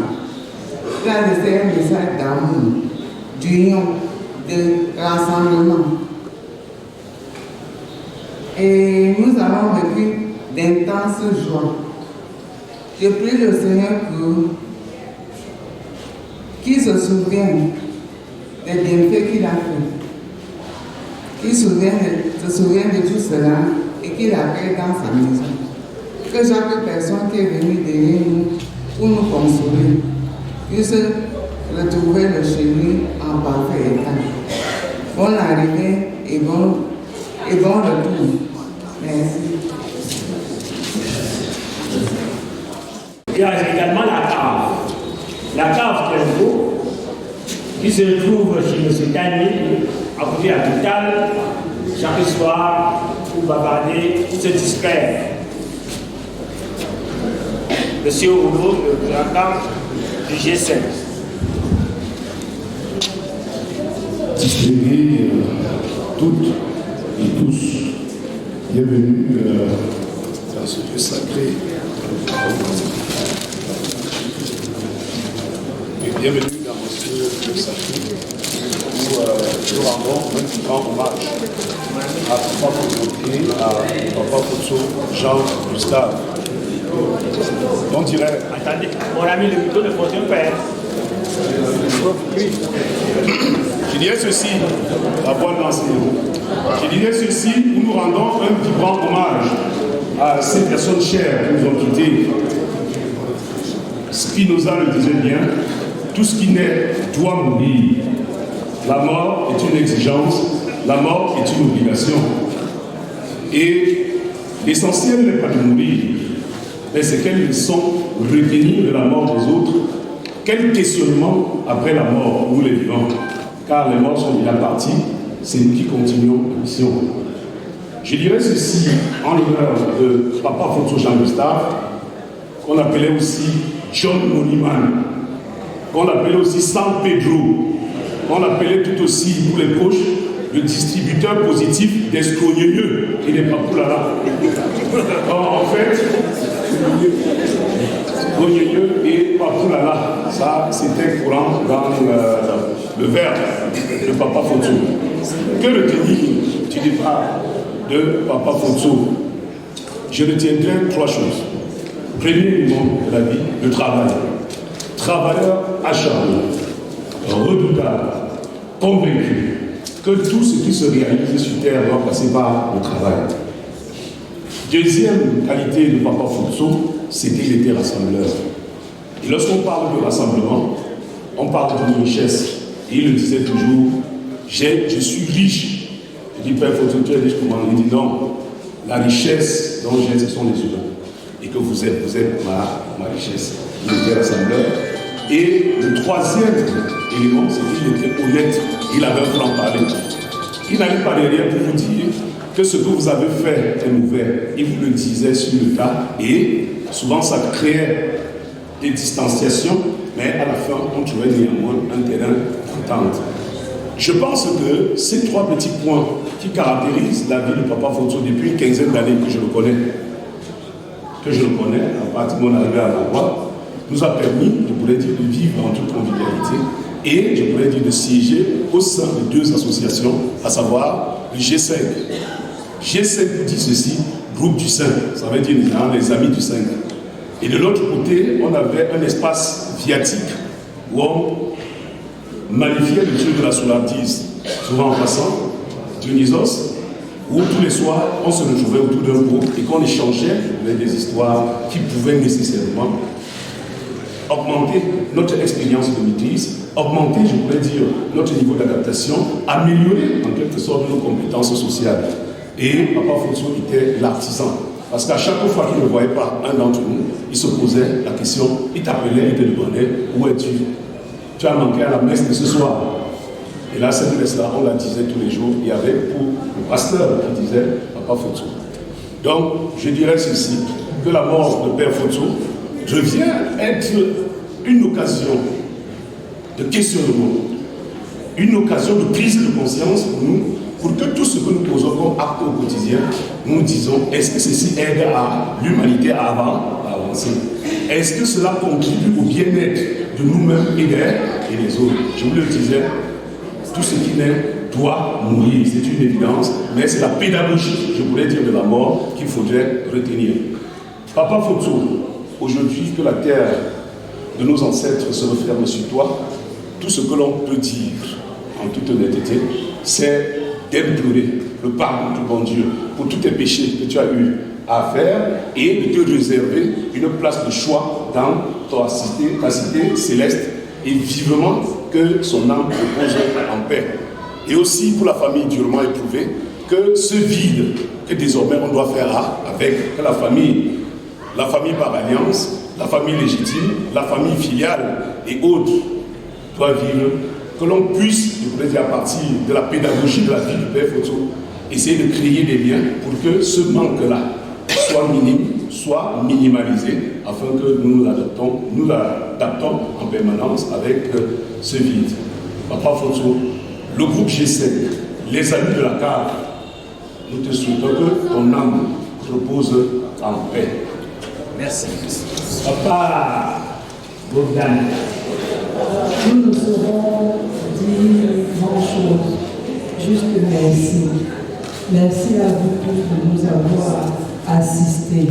Speaker 9: Il a laissé un message d'amour, d'union, de rassemblement. Et nous avons vécu d'intenses joies. Je prie le Seigneur qu'il se souvienne des bienfaits qu'il a fait, qu'il se souvienne de tout cela et qu'il accueille dans sa maison. Que chaque personne qui est venue derrière nous pour nous consoler puisse retrouver le chez lui en parfait état. Bonne arrivée et bon retour. Merci.
Speaker 11: Il y a également la cave. La cave Tempo, qui se trouve chez M. Daniel, à côté à l'hôpital, chaque soir, pour bavarder, pour se distraire. Monsieur Ouro, le président du G5.
Speaker 14: Distingués toutes et tous, bienvenue dans ce lieu sacré. Et bienvenue dans ce lieu sacré où nous rendons un plus grand hommage à Papa Koto et à Papa Koto Jean Gustave. On dirait.
Speaker 11: Attendez, mon ami, le micro ne fonctionne pas.
Speaker 14: Je dirais ceci, la bonne enseignante. Je dirais ceci, où nous rendons un plus grand hommage
Speaker 15: à ces personnes chères qui nous ont quittés. Spinoza le disait bien, tout ce qui naît doit mourir. La mort est une exigence, la mort est une obligation. Et l'essentiel n'est pas de mourir, mais c'est quelles leçons retenir de la mort des autres, quel questionnement après la mort nous les vivons, car les morts sont déjà partis, c'est nous qui continuons la mission. Je dirais ceci en l'honneur de Papa Fontso Jean-Gustave, qu'on appelait aussi John Moniman, qu'on appelait aussi San Pedro, qu'on appelait tout aussi, pour les proches, le distributeur positif d'Escrogneux, qui n'est pas pour là. En fait, Escrogneux et Papoulala, ça c'était courant dans le verbe de Papa Fontso. Que retenir du départ de Papa Fontso? Je retiendrai 3 choses. Premier élément de la vie, le travail. Travailleur acharné, redoutable, convaincu que tout ce qui se réalise sur terre doit passer par le travail. Deuxième qualité de Papa Fontso, c'est qu'il était rassembleur. Et lorsqu'on parle de rassemblement, on parle de richesse. Et il le disait toujours, je suis riche. Je dis, Père Fontso, tu es riche comment? Il dit non, la richesse dont j'ai, ce sont les humains. Et que vous êtes ma richesse. Il était rassembleur. Et le troisième élément, c'est qu'il était honnête. Il avait un plan parler. Il n'allait pas derrière pour vous dire que ce que vous avez fait est mauvais. Il vous le disait sur le tas. Et souvent, ça créait des distanciations. Mais à la fin, on trouvait néanmoins un terrain d'entente. Je pense que ces 3 petits points qui caractérisent la vie de Papa Fontso depuis une quinzaine d'années que je le connais, à partir de mon arrivée à la voie, nous a permis, je pourrais dire, de vivre en toute convivialité et, je pourrais dire, de siéger au sein de 2 associations, à savoir le G5. G5 dit ceci, groupe du 5, ça veut dire les amis du 5. Et de l'autre côté, on avait un espace viatique où on magnifiait le Dieu de la solardise, souvent en passant, Dionysos, où tous les soirs, on se retrouvait autour d'un pot et qu'on échangeait des histoires qui pouvaient nécessairement augmenter notre expérience de maîtrise, augmenter, je pourrais dire, notre niveau d'adaptation, améliorer en quelque sorte nos compétences sociales. Et Papa Fontso était l'artisan. Parce qu'à chaque fois qu'il ne voyait pas un d'entre nous, il se posait la question, il t'appelait, il te demandait, où es-tu? Tu as manqué à la messe de ce soir. Et là, cette messe-là, on la disait tous les jours. Il y avait pour le pasteur qui disait Papa Fontso. Donc, je dirais ceci, que la mort de Père Fontso devient être une occasion de questionnement, une occasion de prise de conscience pour nous, pour que tout ce que nous posons comme acte au quotidien, nous disons, est-ce que ceci aide à l'humanité à avancer? Est-ce que cela contribue au bien-être de nous-mêmes et des autres? Je vous le disais, tout ce qui naît doit mourir, c'est une évidence, mais c'est la pédagogie, je voulais dire, de la mort qu'il faudrait retenir. Papa Fontso, aujourd'hui que la terre de nos ancêtres se referme sur toi, tout ce que l'on peut dire en toute honnêteté, c'est d'implorer le pardon du bon Dieu pour tous tes péchés que tu as eu à faire et de te réserver une place de choix dans ta cité céleste et vivement que son âme repose en paix. Et aussi pour la famille durement éprouvée, que ce vide que désormais on doit faire avec la famille par alliance, la famille légitime, la famille filiale et autres doit vivre, que l'on puisse, je pourrais dire à partir de la pédagogie de la vie du Père Fontso, essayer de créer des liens pour que ce manque-là soit minime, soit minimalisé, afin que nous l'adaptons en permanence avec ce vide. Papa Fontso, le groupe G7, les amis de la cave, nous te souhaitons que ton âme repose en paix.
Speaker 11: Merci. Papa Bogdan.
Speaker 9: Nous ne saurons dire grand-chose, juste merci. Merci à vous tous de nous avoir assistés,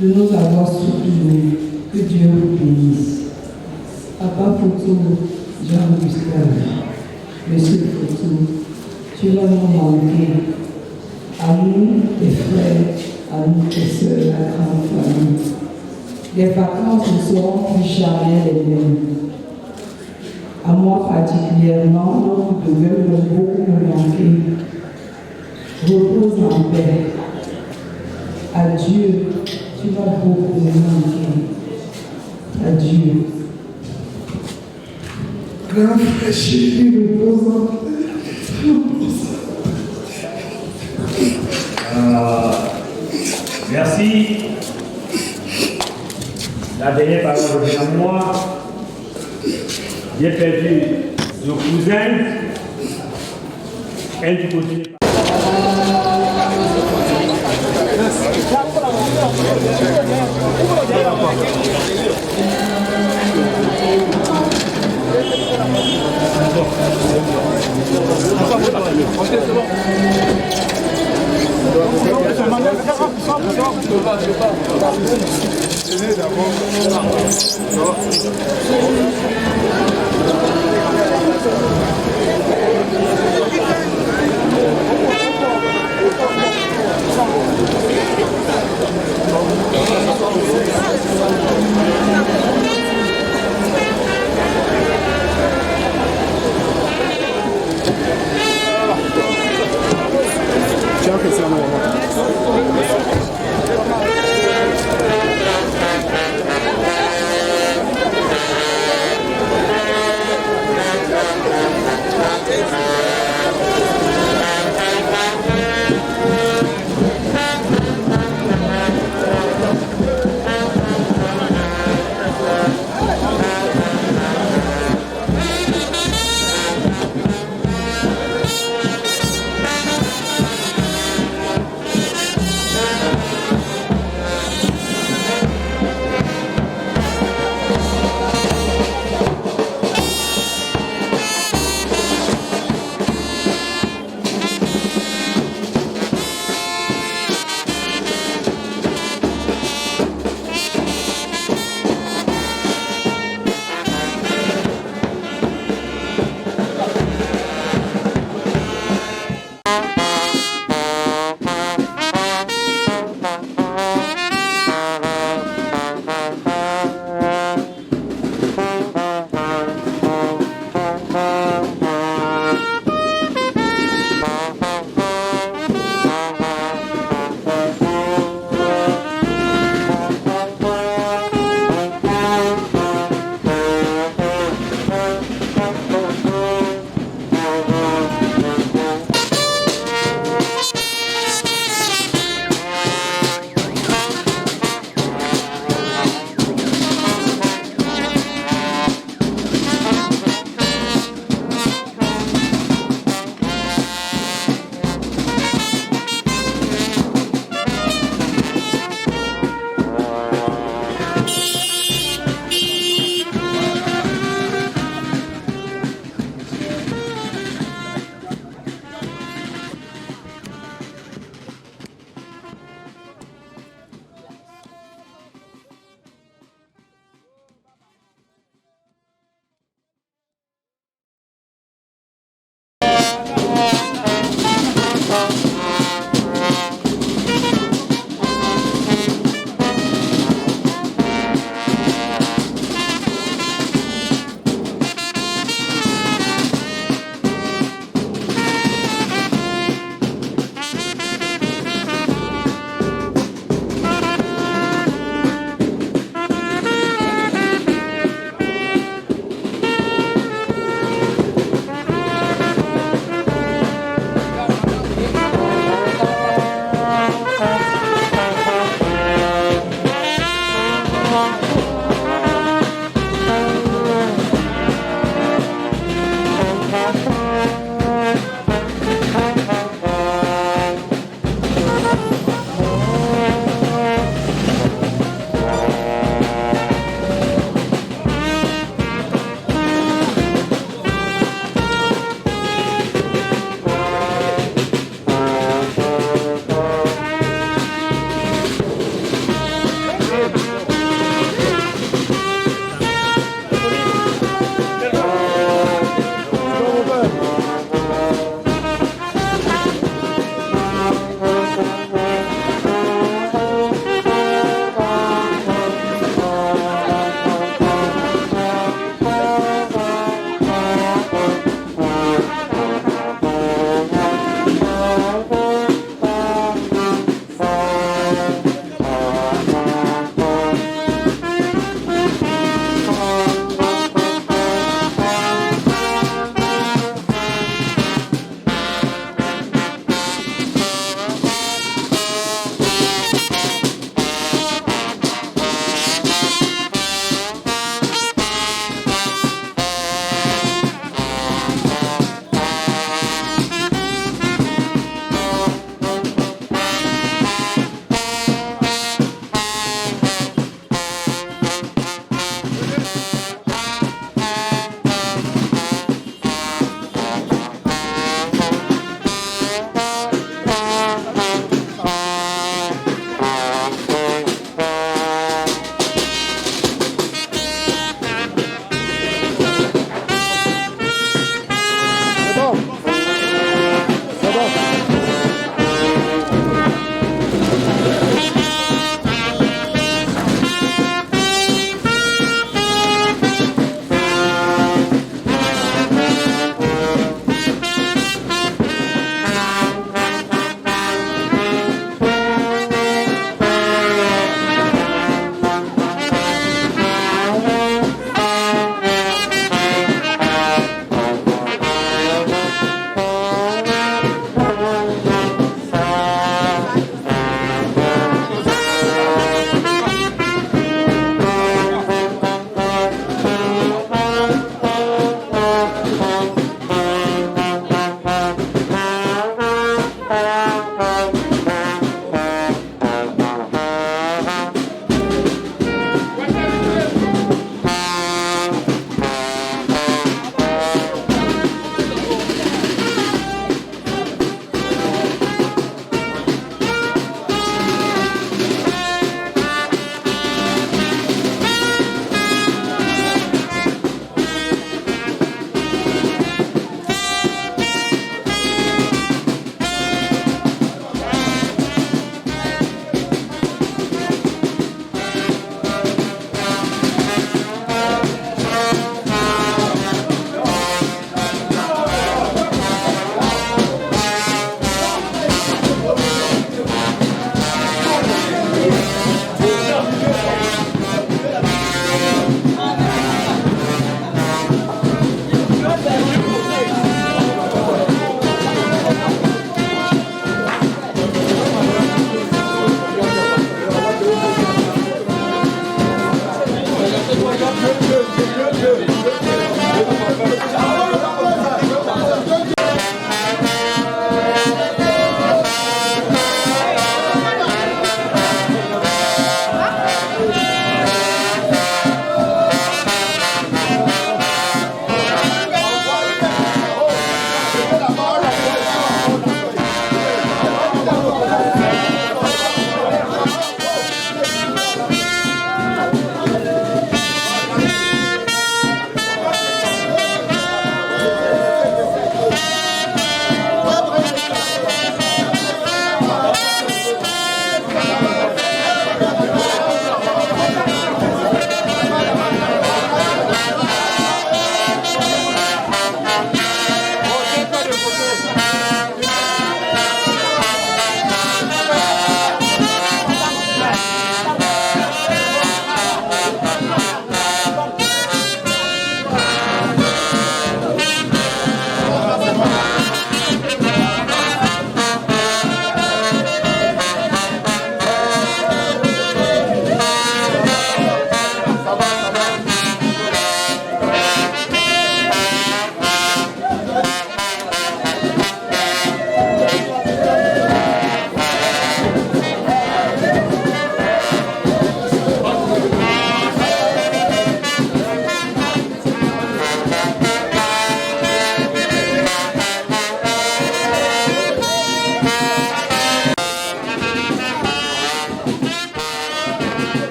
Speaker 9: de nous avoir soutenus. Que Dieu vous bénisse. Papa Fontso, Jean-Gustave, Monsieur Fontso, tu vas nous manquer. À nous, tes frères, à notre sœur, la grande famille. Les vacances ne seront plus jamais les mêmes. À moi particulièrement, vous devez beaucoup me manquer. Repose en paix. Adieu, tu vas beaucoup me manquer. Adieu.
Speaker 14: Grand frère chéri, repose en paix.
Speaker 11: Merci. La dernière parole revient à moi. J'ai perdu nos cousins. Elle du côté.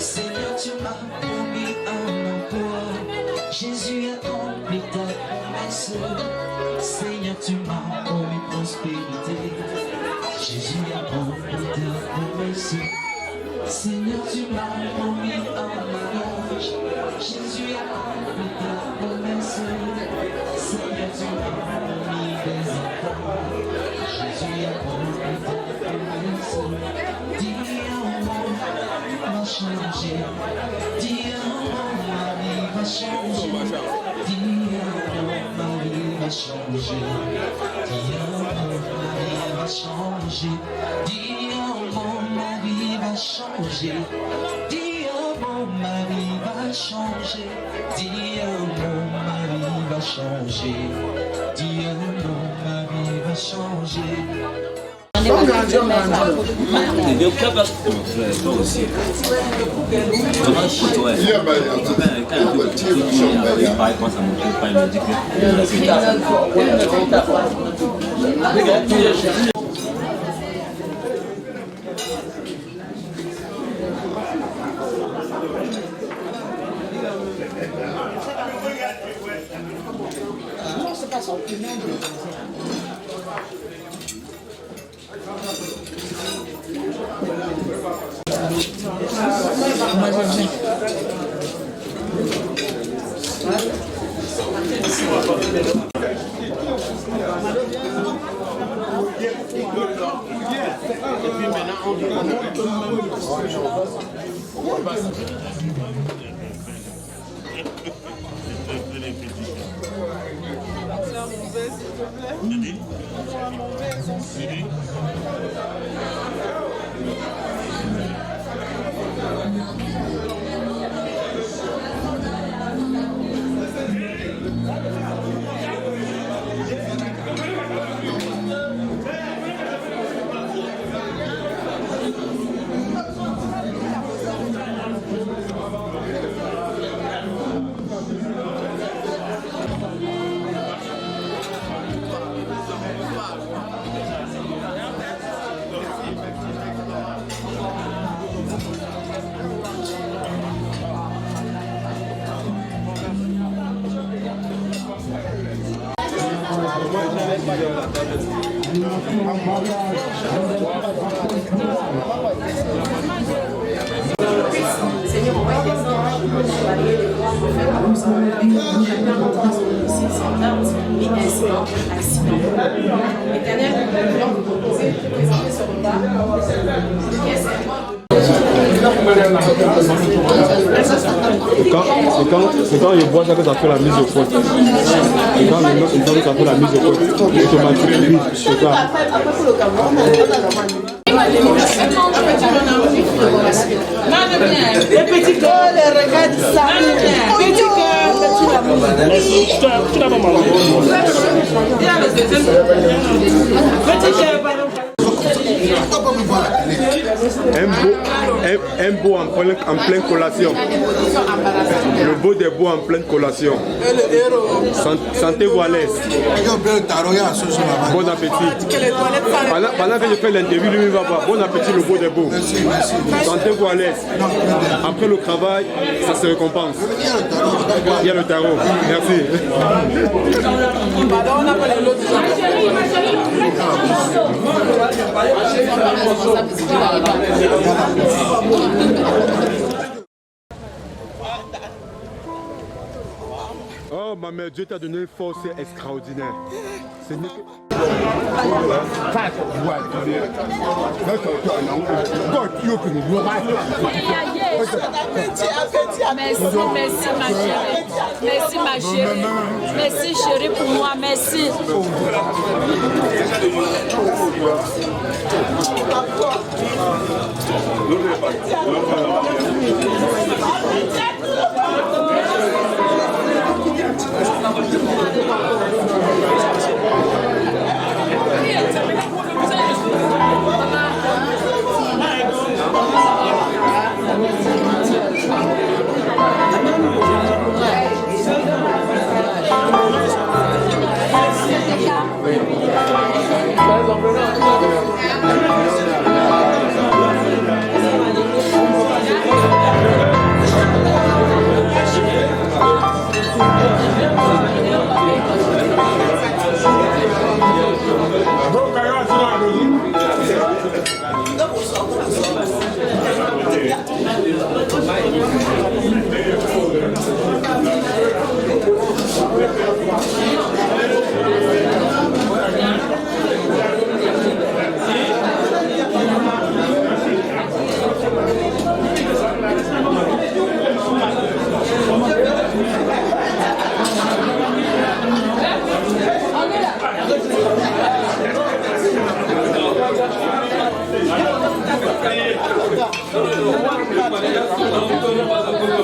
Speaker 16: Seigneur, tu m'as promis un emploi. Jésus a rempli ta promesse. Seigneur, tu m'as promis prospérité. Jésus a rempli ta promesse. Seigneur, tu m'as promis un mariage. Jésus a rempli ta promesse. Seigneur, tu m'as promis des enfants. Jésus a rempli ta promesse. Dis un mot, va changer. Dis un mot, ma vie va changer. Dis un mot, ma vie va changer. Dis un mot, ma vie va changer. Dis un mot, ma vie va changer. Dis un mot, ma vie va changer. Dis un mot, ma vie va changer. Dis un mot, ma vie va changer.
Speaker 17: Seigneur, on va y descendre, chevalier de gloire, pour faire comme ça. Chacun rentre dans son dossier, son âme, et incident, accident. Éternel, nous voulons vous proposer de présenter ce repas qui est serment
Speaker 18: C'est quand il voit ça que ça fait la mise au point. Et quand il voit que ça fait la mise au point, automatiquement, c'est ça.
Speaker 17: Les petits cœurs, les regards, ça. Petit cœur. Tu l'as pas mangé. Petit cœur, pardon.
Speaker 18: Un beau en pleine collation. Le beau des beaux en pleine collation. Sentez-vous à l'aise. Bon appétit. Pendant que je fais l'interview, lui va voir. Bon appétit, le beau des beaux. Sentez-vous à l'aise. Après le travail, ça se récompense. Il y a le tarot. Merci. Oh ma mère, Dieu t'a donné une force extraordinaire. Ce n'est que...
Speaker 19: Merci ma chérie. Merci ma chérie. Merci chérie pour moi. Merci.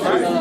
Speaker 8: Thank you.